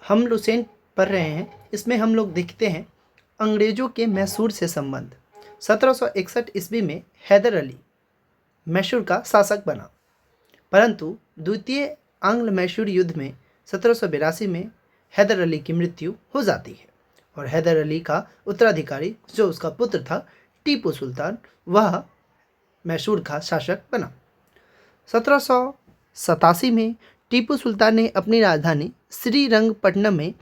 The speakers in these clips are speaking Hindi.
हम लुसेंट पढ़ रहे हैं, इसमें हम लोग देखते हैं अंग्रेज़ों के मैसूर से संबंध। 1761 ईस्वी में हैदर अली मैसूर का शासक बना, परंतु द्वितीय आंग्ल मैसूर युद्ध में 1782 में हैदर अली की मृत्यु हो जाती है और हैदर अली का उत्तराधिकारी जो उसका पुत्र था टीपू सुल्तान, वह मैसूर का शासक बना। 1787 में टीपू सुल्तान ने अपनी राजधानी श्रीरंगपट्टनम में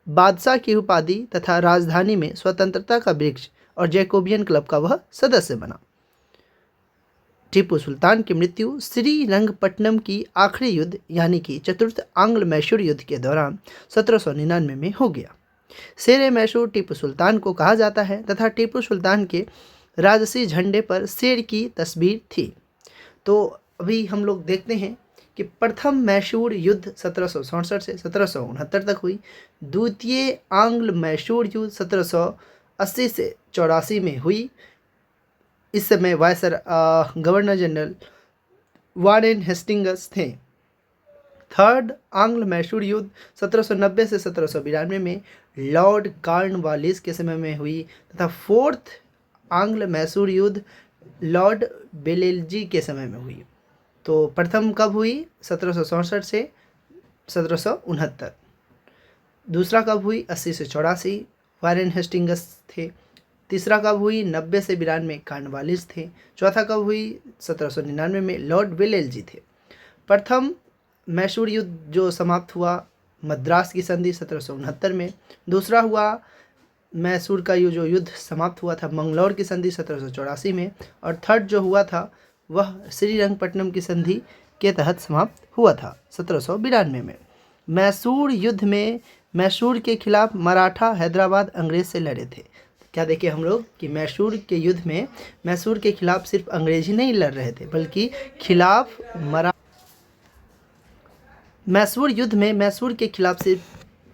बादशाह की उपाधि तथा राजधानी में स्वतंत्रता का वृक्ष और जैकोबियन क्लब का वह सदस्य बना। टीपू सुल्तान की मृत्यु श्रीरंगपट्टनम की आखिरी युद्ध यानी कि चतुर्थ आंग्ल मैसूर युद्ध के दौरान 1799 में हो गया। शेर मैसूर टीपू सुल्तान को कहा जाता है तथा टीपू सुल्तान के राजसी झंडे पर शेर की तस्वीर थी। तो अभी हम लोग देखते हैं कि प्रथम मैसूर युद्ध 1767 से 1769 तक हुई। द्वितीय आंग्ल मैसूर युद्ध 1780 से 84 में हुई। इस समय गवर्नर जनरल वारेन हेस्टिंग्स थे। थर्ड आंग्ल मैसूर युद्ध 1790 से 1792 में लॉर्ड कॉर्नवालिस के समय में हुई तथा फोर्थ आंग्ल मैसूर युद्ध लॉर्ड बेलेल्जी के समय में हुई। तो प्रथम कब हुई? 1767 से 1769। दूसरा कब हुई? 80 से 84 वारेन हेस्टिंग्स थे। तीसरा कब हुई? 90 से 92 कॉर्नवालिस थे। चौथा कब हुई? 1799 में लॉर्ड बेलेल्जी थे। प्रथम मैसूर युद्ध जो समाप्त हुआ मद्रास की संधि 1769 में। दूसरा हुआ मैसूर का जो युद्ध समाप्त हुआ था मंगलौर की संधि 1784 में। और थर्ड जो हुआ था वह श्रीरंगपट्टनम की संधि के तहत समाप्त हुआ था 1792 में। मैसूर युद्ध में मैसूर के खिलाफ मराठा हैदराबाद अंग्रेज से लड़े थे। क्या देखे हम लोग कि मैसूर के युद्ध में मैसूर के खिलाफ सिर्फ अंग्रेज ही नहीं लड़ रहे थे बल्कि मैसूर युद्ध में मैसूर के खिलाफ सिर्फ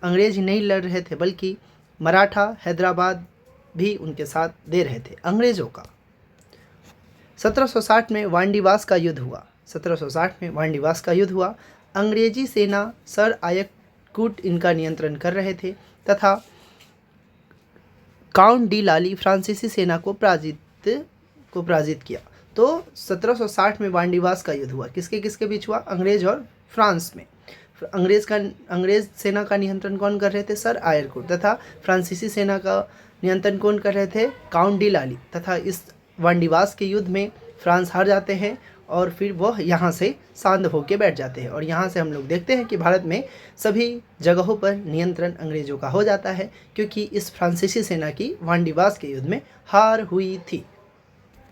अंग्रेज ही नहीं लड़ रहे थे बल्कि मराठा हैदराबाद भी उनके साथ दे रहे थे अंग्रेज़ों का। 1760 में वांडीवास का युद्ध हुआ। 1760 में वांडीवास का युद्ध हुआ। अंग्रेजी सेना सर आयाकूट इनका नियंत्रण कर रहे थे तथा काउंट डी लाली फ्रांसीसी सेना को पराजित किया। तो 1760 में वांडीवास का युद्ध हुआ। किसके किसके बीच हुआ? अंग्रेज और फ्रांस में। अंग्रेज सेना का नियंत्रण कौन कर रहे थे? Sir Eyre Coote. तथा फ्रांसीसी सेना का नियंत्रण कौन कर रहे थे? काउंट डी लाली। तथा इस वांडीवास के युद्ध में फ्रांस हार जाते हैं और फिर वह यहाँ से शांत होकर बैठ जाते हैं। और यहाँ से हम लोग देखते हैं कि भारत में सभी जगहों पर नियंत्रण अंग्रेजों का हो जाता है क्योंकि इस फ्रांसीसी सेना की वांडीवास के युद्ध में हार हुई थी।